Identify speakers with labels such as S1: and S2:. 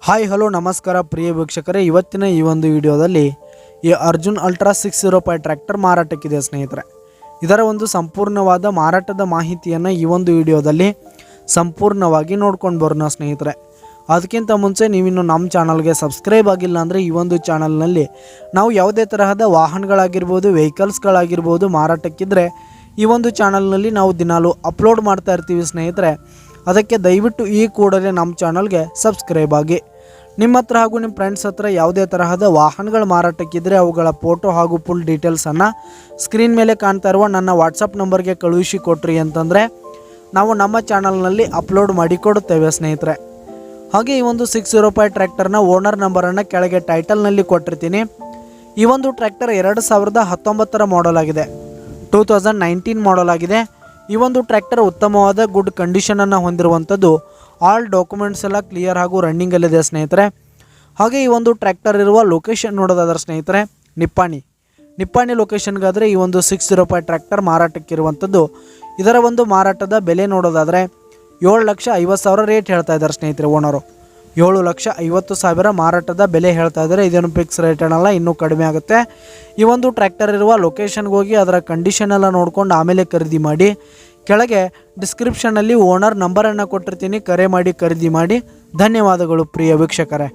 S1: Hi hello ನಮಸ್ಕಾರ ಪ್ರಿಯ ವೀಕ್ಷಕರೇ, ಇವತ್ತಿನ ಈ ಒಂದು ವಿಡಿಯೋದಲ್ಲಿ ಈ ಅರ್ಜುನ್ ಅಲ್ಟ್ರಾ 605 ಟ್ರ್ಯಾಕ್ಟರ್ ಮಾರಾಟಕ್ಕಿದೆ ಸ್ನೇಹಿತರೆ. ಇದರ ಒಂದು ಸಂಪೂರ್ಣವಾದ ಮಾರಾಟದ ಮಾಹಿತಿಯನ್ನು ಈ ಒಂದು ವಿಡಿಯೋದಲ್ಲಿ ಸಂಪೂರ್ಣವಾಗಿ ನೋಡ್ಕೊಂಡು ಬರೋಣ ಸ್ನೇಹಿತರೆ. ಅದಕ್ಕಿಂತ ಮುಂಚೆ ನೀವಿನ್ನು ನಮ್ಮ ಚಾನಲ್ಗೆ ಸಬ್ಸ್ಕ್ರೈಬ್ ಆಗಿಲ್ಲ ಅಂದರೆ ಈ ಒಂದು ಚಾನಲ್ನಲ್ಲಿ ನಾವು ಯಾವುದೇ ತರಹದ ವಾಹನಗಳಾಗಿರ್ಬೋದು, ವೆಹಿಕಲ್ಸ್ಗಳಾಗಿರ್ಬೋದು ಮಾರಾಟಕ್ಕಿದ್ರೆ ಈ ಒಂದು ಚಾನಲ್ನಲ್ಲಿ ನಾವು ದಿನಾಲೂ ಅಪ್ಲೋಡ್ ಮಾಡ್ತಾ ಇರ್ತೀವಿ ಸ್ನೇಹಿತರೆ. ಅದಕ್ಕೆ ದಯವಿಟ್ಟು ಈ ಕೂಡಲೇ ನಮ್ಮ ಚಾನಲ್ಗೆ ಸಬ್ಸ್ಕ್ರೈಬ್ ಆಗಿ. ನಿಮ್ಮ ಹತ್ರ ಹಾಗೂ ನಿಮ್ಮ ಫ್ರೆಂಡ್ಸ್ ಹತ್ರ ಯಾವುದೇ ತರಹದ ವಾಹನಗಳ ಮಾರಾಟಕ್ಕಿದ್ರೆ ಅವುಗಳ ಫೋಟೋ ಹಾಗೂ ಫುಲ್ ಡೀಟೇಲ್ಸನ್ನು ಸ್ಕ್ರೀನ್ ಮೇಲೆ ಕಾಣ್ತಾ ಇರುವ ನನ್ನ ವಾಟ್ಸಪ್ ನಂಬರ್ಗೆ ಕಳುಹಿಸಿ ಕೊಟ್ರಿ ಅಂತಂದರೆ ನಾವು ನಮ್ಮ ಚಾನಲ್ನಲ್ಲಿ ಅಪ್ಲೋಡ್ ಮಾಡಿ ಕೊಡುತ್ತೇವೆ ಸ್ನೇಹಿತರೆ. ಹಾಗೆ ಈ ಒಂದು 605 ಟ್ರ್ಯಾಕ್ಟರ್ನ ಓನರ್ ನಂಬರನ್ನು ಕೆಳಗೆ ಟೈಟಲ್ನಲ್ಲಿ ಕೊಟ್ಟಿರ್ತೀನಿ. ಈ ಒಂದು ಟ್ರ್ಯಾಕ್ಟರ್ 2019 ಮಾಡಲ್ ಆಗಿದೆ, 2019 ಮಾಡಲ್ ಆಗಿದೆ. ಈ ಒಂದು ಟ್ರ್ಯಾಕ್ಟರ್ ಉತ್ತಮವಾದ ಗುಡ್ ಕಂಡೀಷನನ್ನು ಹೊಂದಿರುವಂಥದ್ದು. ಆಲ್ ಡಾಕ್ಯುಮೆಂಟ್ಸ್ ಎಲ್ಲ ಕ್ಲಿಯರ್ ಹಾಗೂ ರನ್ನಿಂಗಲ್ಲಿದೆ ಸ್ನೇಹಿತರೆ. ಹಾಗೆ ಈ ಒಂದು ಟ್ರ್ಯಾಕ್ಟರ್ ಇರುವ ಲೊಕೇಶನ್ ನೋಡೋದಾದ್ರೆ ಸ್ನೇಹಿತರೆ, ನಿಪ್ಪಾಣಿ ಲೊಕೇಶನ್ಗಾದರೆ ಈ ಒಂದು 605 ಟ್ರ್ಯಾಕ್ಟರ್ ಮಾರಾಟಕ್ಕಿರುವಂಥದ್ದು. ಇದರ ಒಂದು ಮಾರಾಟದ ಬೆಲೆ ನೋಡೋದಾದರೆ 7,50,000 ರೇಟ್ ಹೇಳ್ತಾ ಇದ್ದಾರೆ ಸ್ನೇಹಿತರೆ. ಓನರು 7,50,000 ಮಾರಾಟದ ಬೆಲೆ ಹೇಳ್ತಾ ಇದ್ದಾರೆ. ಇದೇನು ಫಿಕ್ಸ್ ರೇಟ್ ಏನಲ್ಲ, ಇನ್ನೂ ಕಡಿಮೆ ಆಗುತ್ತೆ. ಈ ಒಂದು ಟ್ರ್ಯಾಕ್ಟರ್ ಇರುವ ಲೊಕೇಶನ್ಗೆ ಹೋಗಿ ಅದರ ಕಂಡೀಷನ್ ಎಲ್ಲ ನೋಡ್ಕೊಂಡು ಆಮೇಲೆ ಖರೀದಿ ಮಾಡಿ. ಕೆಳಗೆ ಡಿಸ್ಕ್ರಿಪ್ಷನಲ್ಲಿ ಓನರ್ ನಂಬರನ್ನು ಕೊಟ್ಟಿರ್ತೀನಿ, ಕರೆ ಮಾಡಿ ಖರೀದಿ ಮಾಡಿ. ಧನ್ಯವಾದಗಳು ಪ್ರಿಯ ವೀಕ್ಷಕರೇ.